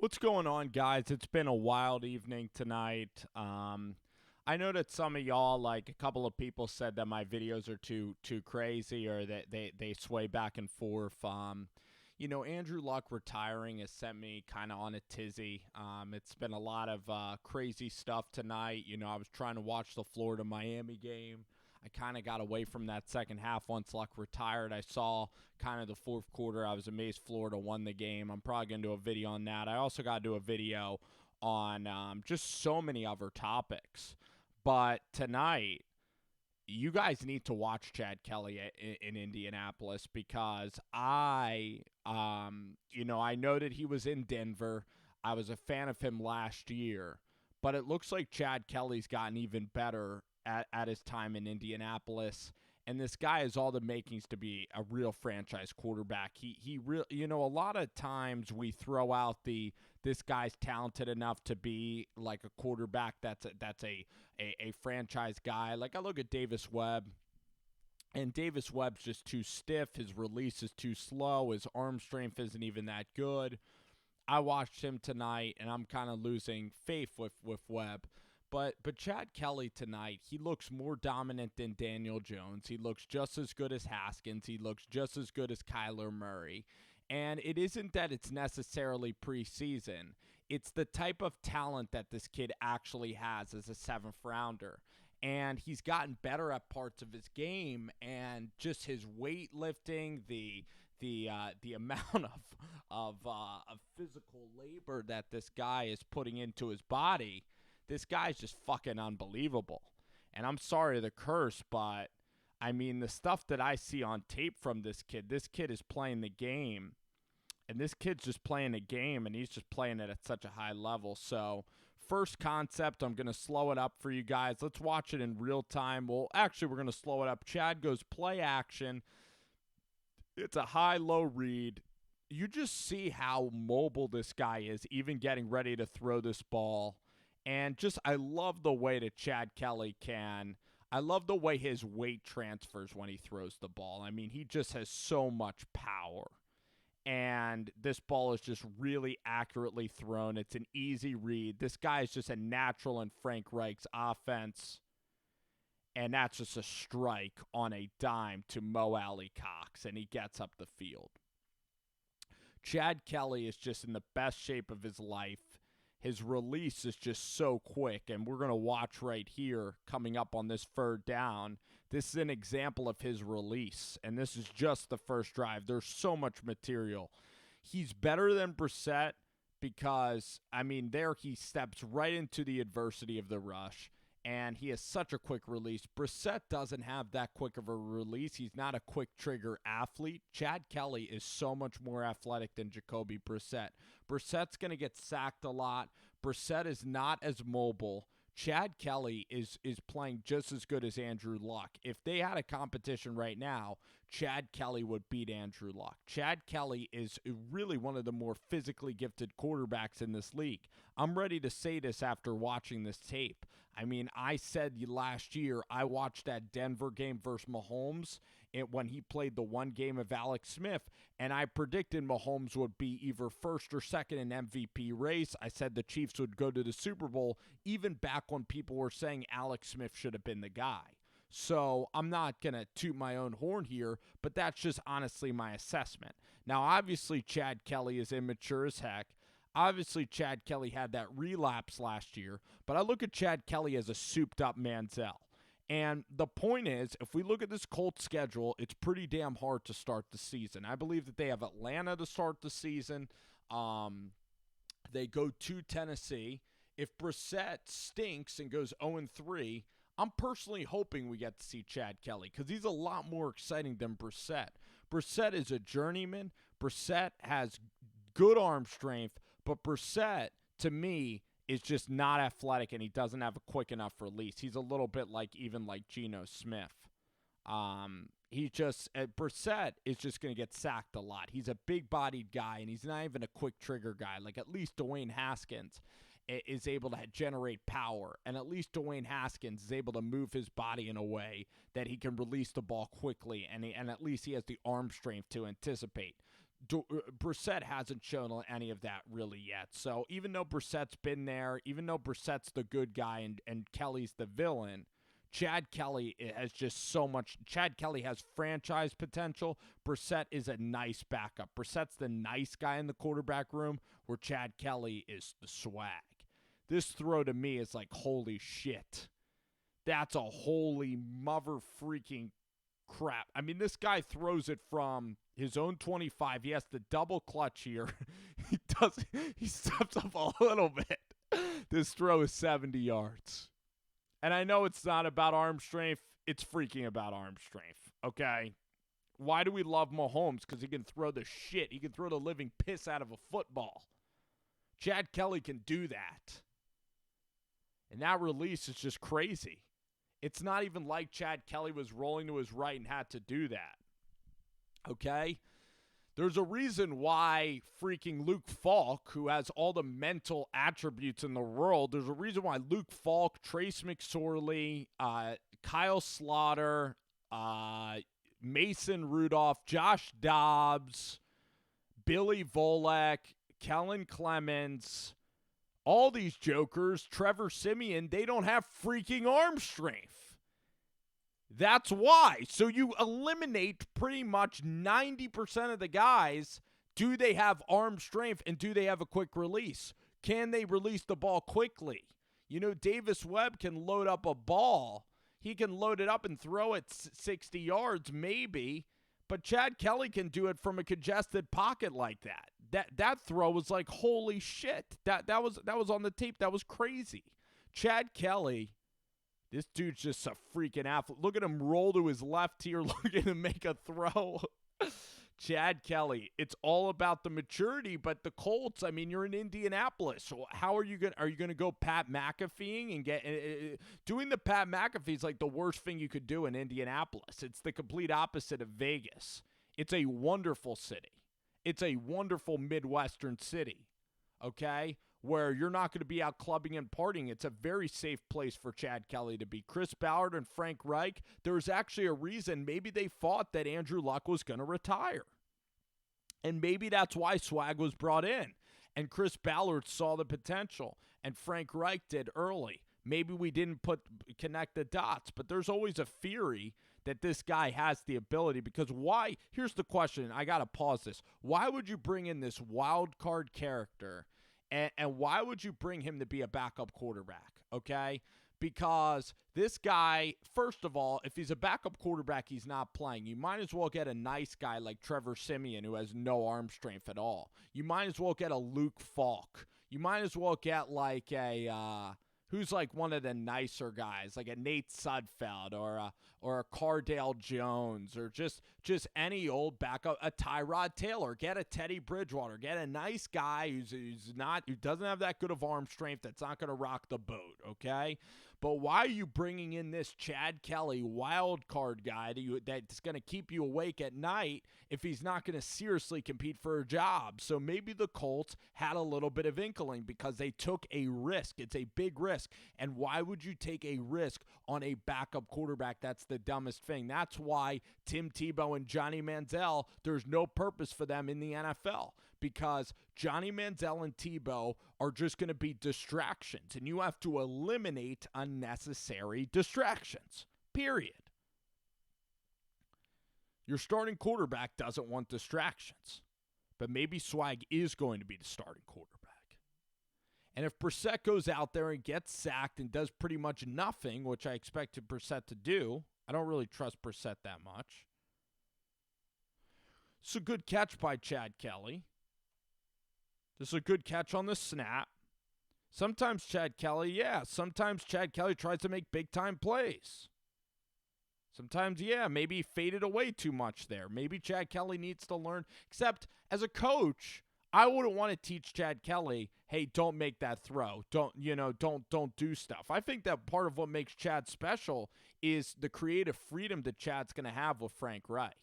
What's going on, guys? It's been a wild evening tonight. I know that some of y'all, like a couple of people, said that my videos are too crazy or that they sway back and forth. Andrew Luck retiring has sent me kind of on a tizzy. It's been a lot of crazy stuff tonight. I was trying to watch the Florida Miami game. I kind of got away from that second half once Luck retired. I saw kind of the fourth quarter. I was amazed Florida won the game. I'm probably going to do a video on that. I also got to do a video on just so many other topics. But tonight, you guys need to watch Chad Kelly in Indianapolis because I know that he was in Denver. I was a fan of him last year, but it looks like Chad Kelly's gotten even better at his time in Indianapolis. And this guy has all the makings to be a real franchise quarterback. He real a lot of times we throw out this guy's talented enough to be like a quarterback that's a franchise guy. Like I look at Davis Webb, and Davis Webb's just too stiff. His release is too slow. His arm strength isn't even that good. I watched him tonight, and I'm kind of losing faith with Webb. But Chad Kelly tonight, he looks more dominant than Daniel Jones. He looks just as good as Haskins. He looks just as good as Kyler Murray. And it isn't that it's necessarily preseason. It's the type of talent that this kid actually has as a seventh rounder. And he's gotten better at parts of his game, and just his weightlifting, the amount of physical labor that this guy is putting into his body. This guy's just fucking unbelievable. And I'm sorry to curse, but I mean, the stuff that I see on tape from this kid is playing the game. And this kid's just playing a game, and he's just playing it at such a high level. So, first concept, I'm going to slow it up for you guys. Let's watch it in real time. Well, actually, we're going to slow it up. Chad goes play action. It's a high-low read. You just see how mobile this guy is, even getting ready to throw this ball. And just, I love the way that Chad Kelly can. I love the way his weight transfers when he throws the ball. I mean, he just has so much power. And this ball is just really accurately thrown. It's an easy read. This guy is just a natural in Frank Reich's offense. And that's just a strike on a dime to Mo Alley Cox, and he gets up the field. Chad Kelly is just in the best shape of his life. His release is just so quick, and we're going to watch right here coming up on this third down. This is an example of his release, and this is just the first drive. There's so much material. He's better than Brissett because, I mean, there he steps right into the adversity of the rush, and he has such a quick release. Brissett doesn't have that quick of a release. He's not a quick trigger athlete. Chad Kelly is so much more athletic than Jacoby Brissett. Brissett's going to get sacked a lot. Brissett is not as mobile. Chad Kelly is playing just as good as Andrew Luck. If they had a competition right now, Chad Kelly would beat Andrew Luck. Chad Kelly is really one of the more physically gifted quarterbacks in this league. I'm ready to say this after watching this tape. I mean, I said last year I watched that Denver game versus Mahomes when he played the one game of Alex Smith, and I predicted Mahomes would be either first or second in MVP race. I said the Chiefs would go to the Super Bowl, even back when people were saying Alex Smith should have been the guy. So I'm not going to toot my own horn here, but that's just honestly my assessment. Now, obviously, Chad Kelly is immature as heck. Obviously, Chad Kelly had that relapse last year, but I look at Chad Kelly as a souped-up Manziel. And the point is, if we look at this Colts schedule, it's pretty damn hard to start the season. I believe that they have Atlanta to start the season. They go to Tennessee. If Brissett stinks and goes 0-3, I'm personally hoping we get to see Chad Kelly because he's a lot more exciting than Brissett. Brissett is a journeyman. Brissett has good arm strength, but Brissett, to me, is just not athletic, and he doesn't have a quick enough release. He's a little bit like Geno Smith. Brissett is just going to get sacked a lot. He's a big-bodied guy, and he's not even a quick trigger guy. Like, at least Dwayne Haskins is able to generate power, and at least Dwayne Haskins is able to move his body in a way that he can release the ball quickly, and at least he has the arm strength to anticipate. Brissett hasn't shown any of that really yet. So even though Brissett's been there, even though Brissett's the good guy and Kelly's the villain, Chad Kelly has just so much. Chad Kelly has franchise potential. Brissett is a nice backup. Brissett's the nice guy in the quarterback room, where Chad Kelly is the swag. This throw to me is like, holy shit. That's a holy mother freaking crap. I mean, this guy throws it from his own 25. He has to double clutch here. He steps up a little bit. This throw is 70 yards. And I know it's not about arm strength. It's freaking about arm strength, okay? Why do we love Mahomes? Because he can throw the shit. He can throw the living piss out of a football. Chad Kelly can do that. And that release is just crazy. It's not even like Chad Kelly was rolling to his right and had to do that, okay? There's a reason why freaking Luke Falk, who has all the mental attributes in the world, there's a reason why Luke Falk, Trace McSorley, Kyle Slaughter, Mason Rudolph, Josh Dobbs, Billy Volek, Kellen Clemens, all these jokers, Trevor Siemian, they don't have freaking arm strength. That's why. So you eliminate pretty much 90% of the guys. Do they have arm strength and do they have a quick release? Can they release the ball quickly? You know, Davis Webb can load up a ball. He can load it up and throw it 60 yards maybe, but Chad Kelly can do it from a congested pocket like that. That throw was like, holy shit. That was on the tape. That was crazy. Chad Kelly, this dude's just a freaking athlete. Look at him roll to his left here, looking to make a throw. Chad Kelly, it's all about the maturity, but the Colts, I mean, you're in Indianapolis. So how are you going to go Pat McAfee and get doing the Pat McAfee is like the worst thing you could do in Indianapolis. It's the complete opposite of Vegas. It's a wonderful city. It's a wonderful Midwestern city, okay, where you're not going to be out clubbing and partying. It's a very safe place for Chad Kelly to be. Chris Ballard and Frank Reich, there's actually a reason maybe they thought that Andrew Luck was going to retire. And maybe that's why Swag was brought in. And Chris Ballard saw the potential, and Frank Reich did early. Maybe we didn't connect the dots, but there's always a theory that this guy has the ability, because why? Here's the question. I got to pause this. Why would you bring in this wild card character, and why would you bring him to be a backup quarterback, okay? Because this guy, first of all, if he's a backup quarterback, he's not playing. You might as well get a nice guy like Trevor Siemian, who has no arm strength at all. You might as well get a Luke Falk. You might as well get like a who's like one of the nicer guys, like a Nate Sudfeld or a Cardale Jones, or just any old backup, a Tyrod Taylor. Get a Teddy Bridgewater. Get a nice guy who doesn't have that good of arm strength, that's not going to rock the boat, okay? But why are you bringing in this Chad Kelly wild card guy that's going to keep you awake at night if he's not going to seriously compete for a job? So maybe the Colts had a little bit of inkling because they took a risk. It's a big risk. And why would you take a risk on a backup quarterback? That's the dumbest thing. That's why Tim Tebow and Johnny Manziel, there's no purpose for them in the NFL, because Johnny Manziel and Tebow are just going to be distractions, and you have to eliminate unnecessary distractions, period. Your starting quarterback doesn't want distractions, but maybe Swag is going to be the starting quarterback. And if Brissett goes out there and gets sacked and does pretty much nothing, which I expected Brissett to do, I don't really trust Brissett that much. It's a good catch by Chad Kelly. This is a good catch on the snap. Sometimes Chad Kelly tries to make big-time plays. Sometimes, maybe he faded away too much there. Maybe Chad Kelly needs to learn. Except, as a coach, I wouldn't want to teach Chad Kelly, hey, don't make that throw. Don't do stuff. I think that part of what makes Chad special is the creative freedom that Chad's going to have with Frank Reich.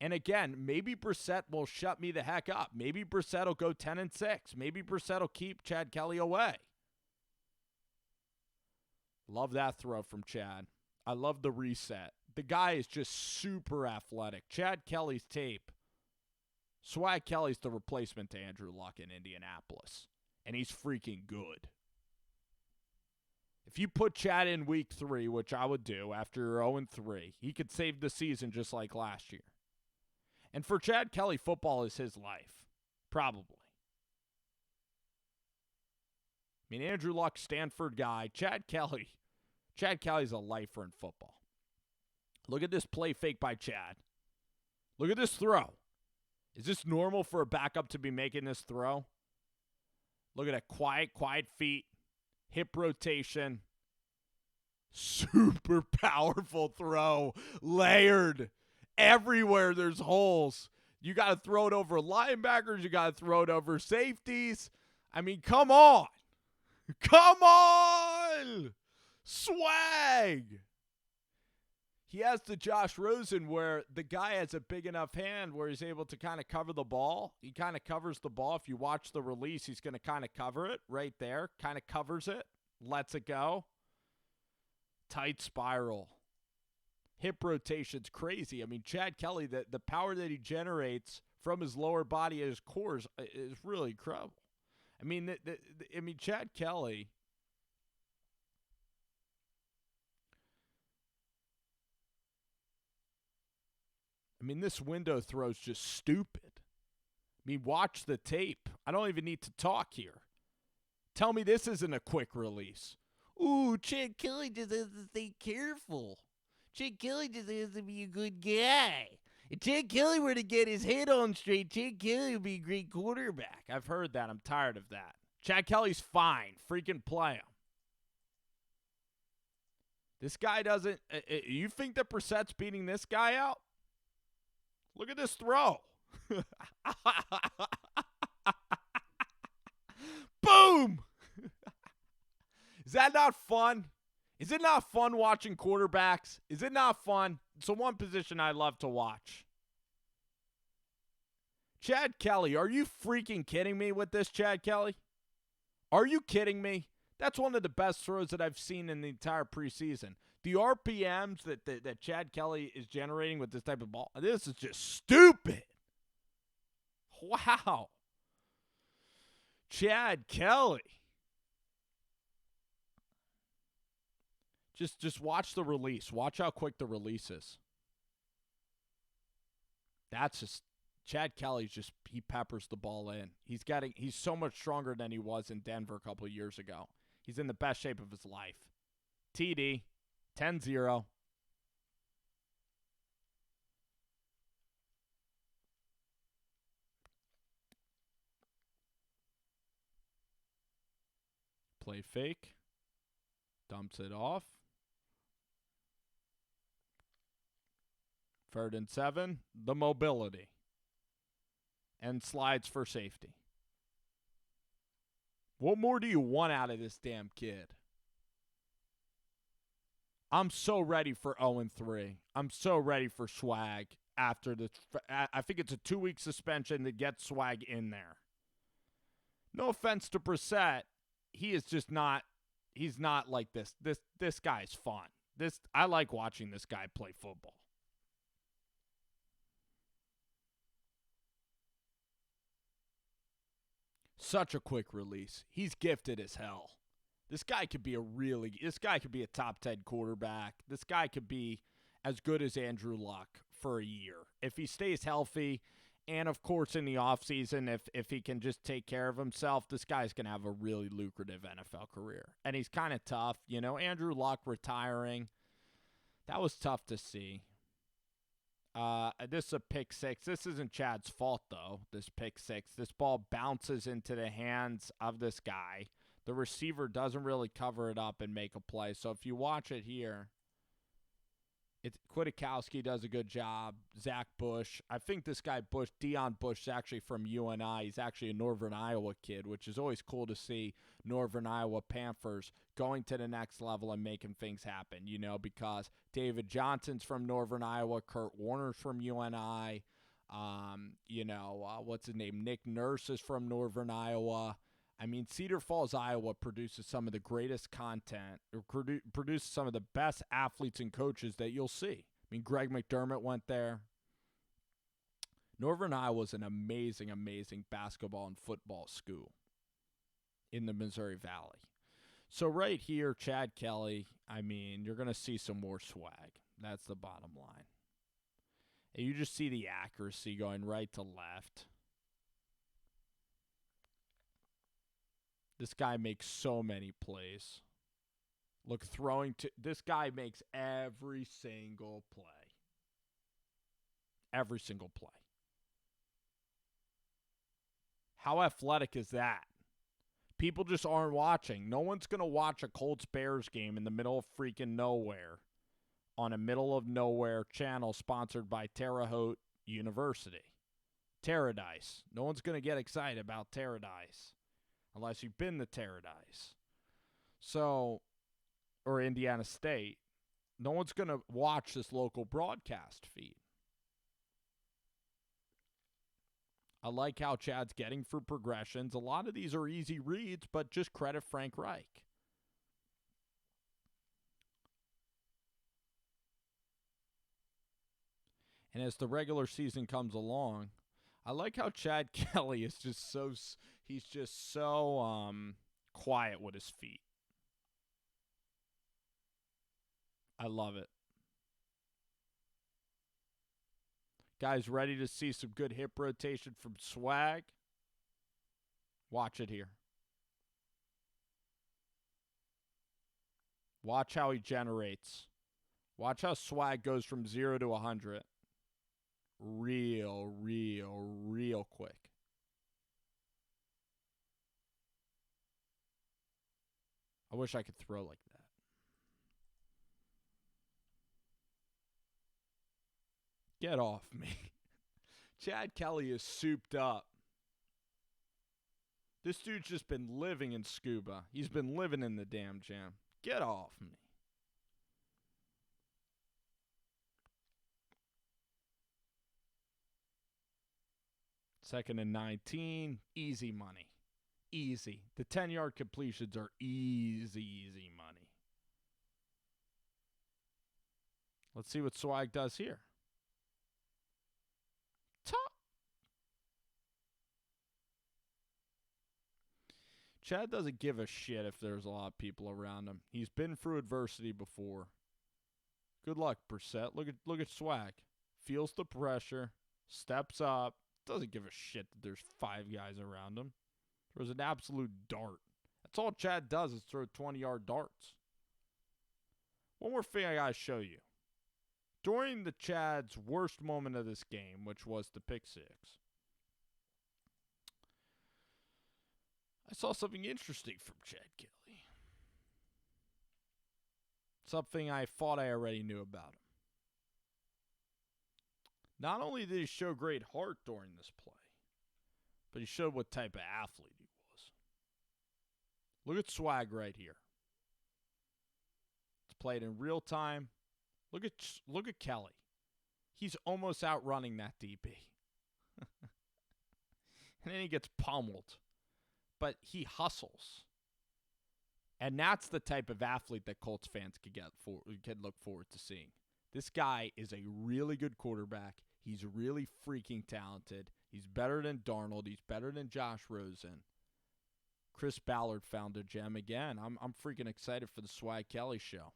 And again, maybe Brissett will shut me the heck up. Maybe Brissett will go 10-6. Maybe Brissett will keep Chad Kelly away. Love that throw from Chad. I love the reset. The guy is just super athletic. Chad Kelly's tape, Swag Kelly's the replacement to Andrew Luck in Indianapolis, and he's freaking good. If you put Chad in week 3, which I would do after you're 0-3, he could save the season just like last year. And for Chad Kelly, football is his life. Probably. I mean, Andrew Luck, Stanford guy. Chad Kelly's a lifer in football. Look at this play fake by Chad. Look at this throw. Is this normal for a backup to be making this throw? Look at that quiet feet, hip rotation. Super powerful throw. Layered. Everywhere there's holes. You got to throw it over linebackers. You got to throw it over safeties. I mean, come on. Come on. Swag. He has the Josh Rosen where the guy has a big enough hand where he's able to kind of cover the ball. He kind of covers the ball. If you watch the release, he's going to kind of cover it right there. Kind of covers it. Lets it go. Tight spiral. Hip rotation's crazy. I mean, Chad Kelly, the power that he generates from his lower body and his core is really incredible. I mean, Chad Kelly. I mean, this window throw's just stupid. I mean, watch the tape. I don't even need to talk here. Tell me this isn't a quick release. Ooh, Chad Kelly just has to stay careful. Chad Kelly just has to be a good guy. If Chad Kelly were to get his head on straight, Chad Kelly would be a great quarterback. I've heard that. I'm tired of that. Chad Kelly's fine. Freaking play him. This guy doesn't... You think that Brissett's beating this guy out? Look at this throw. Boom! Is that not fun? Is it not fun watching quarterbacks? Is it not fun? It's the one position I love to watch. Chad Kelly, are you freaking kidding me with this, Chad Kelly? Are you kidding me? That's one of the best throws that I've seen in the entire preseason. The RPMs that Chad Kelly is generating with this type of ball, this is just stupid. Wow. Chad Kelly. Just watch the release. Watch how quick the release is. That's just Chad Kelly's just he peppers the ball in. He's so much stronger than he was in Denver a couple of years ago. He's in the best shape of his life. TD 10-0. Play fake. Dumps it off. 3rd and 7. The mobility. And slides for safety. What more do you want out of this damn kid? I'm so ready for 0-3. I'm so ready for Swag after the... I think it's a 2-week suspension to get Swag in there. No offense to Brissett. He is just not... He's not like this. This guy's fun. I like watching this guy play football. Such a quick release. He's gifted as hell. This guy could be a top 10 quarterback. This guy could be as good as Andrew Luck for a year. If he stays healthy, and of course in the offseason, if he can just take care of himself, this guy's going to have a really lucrative NFL career. And he's kind of tough. You know, Andrew Luck retiring, that was tough to see. This is a pick 6. This isn't Chad's fault, though, this pick 6. This ball bounces into the hands of this guy. The receiver doesn't really cover it up and make a play. So if you watch it here, Kwiatkowski does a good job. Zach Bush. I think this guy Bush, Dion Bush, is actually from UNI. He's actually a Northern Iowa kid, which is always cool to see Northern Iowa Panthers going to the next level and making things happen, you know, because David Johnson's from Northern Iowa. Kurt Warner's from UNI. What's his name? Nick Nurse is from Northern Iowa. I mean, Cedar Falls, Iowa produces some of the greatest content, or produces some of the best athletes and coaches that you'll see. I mean, Greg McDermott went there. Northern Iowa was an amazing, amazing basketball and football school in the Missouri Valley. So right here, Chad Kelly, I mean, you're going to see some more swag. That's the bottom line. And you just see the accuracy going right to left. This guy makes so many plays. Look, this guy makes every single play. Every single play. How athletic is that? People just aren't watching. No one's going to watch a Colts-Bears game in the middle of freaking nowhere on a middle-of-nowhere channel sponsored by Terre Haute University. Terradice. No one's going to get excited about Terradice unless you've been to Terradice. So, or Indiana State. No one's going to watch this local broadcast feed. I like how Chad's getting for progressions. A lot of these are easy reads, but just credit Frank Reich. And as the regular season comes along, I like how Chad Kelly is just so quiet with his feet. I love it. Guys, ready to see some good hip rotation from Swag? Watch it here. Watch how he generates. Watch how Swag goes from 0 to 100. Real quick. I wish I could throw like that. Get off me. Chad Kelly is souped up. This dude's just been living in scuba. He's been living in the damn jam. Get off me. Second and 19. Easy money. Easy. The 10-yard completions are easy money. Let's see what Swag does here. Top. Chad doesn't give a shit if there's a lot of people around him. He's been through adversity before. Good luck, Brissett. Look at Swag. Feels the pressure. Steps up. Doesn't give a shit that there's 5 guys around him. Throws an absolute dart. That's all Chad does is throw 20-yard darts. One more thing I got to show you. During the Chad's worst moment of this game, which was the pick six, I saw something interesting from Chad Kelly. Something I thought I already knew about him. Not only did he show great heart during this play, but he showed what type of athlete he was. Look at Swag right here. It's played in real time. Look at Kelly. He's almost outrunning that DB. And then he gets pummeled. But he hustles. And that's the type of athlete that Colts fans could look forward to seeing. This guy is a really good quarterback. He's really freaking talented. He's better than Darnold. He's better than Josh Rosen. Chris Ballard found a gem again. I'm freaking excited for the Swag Kelly show.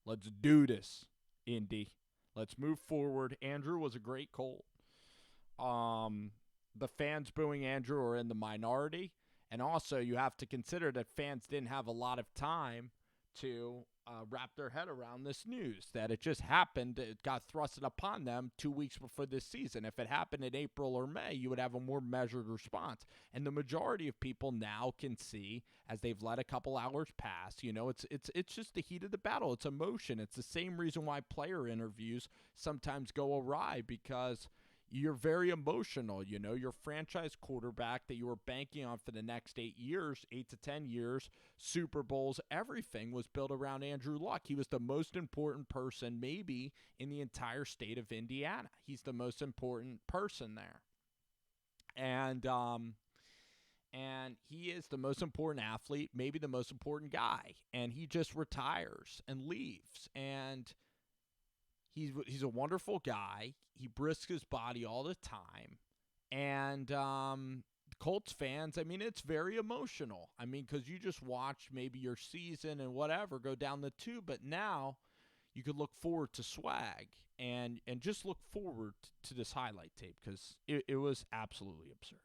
Let's do this, Indy. Let's move forward. Andrew was a great Colt. The fans booing Andrew are in the minority. And also, you have to consider that fans didn't have a lot of time to wrap their head around this news, that it just happened. It got thrusted upon them 2 weeks before this season. If it happened in April or May, you would have a more measured response. And the majority of people now can see, as they've let a couple hours pass, it's just the heat of the battle. It's emotion. It's the same reason why player interviews sometimes go awry, because you're very emotional. Your franchise quarterback that you were banking on for the next 8 years, 8 to 10 years, Super Bowls, everything was built around Andrew Luck. He was the most important person maybe in the entire state of Indiana. He's the most important person there. And he is the most important athlete, maybe the most important guy. And he just retires and leaves. And He's a wonderful guy. He brisks his body all the time. And Colts fans, I mean, it's very emotional. I mean, because you just watch maybe your season and whatever go down the tube, but now you could look forward to swag and just look forward to this highlight tape because it was absolutely absurd.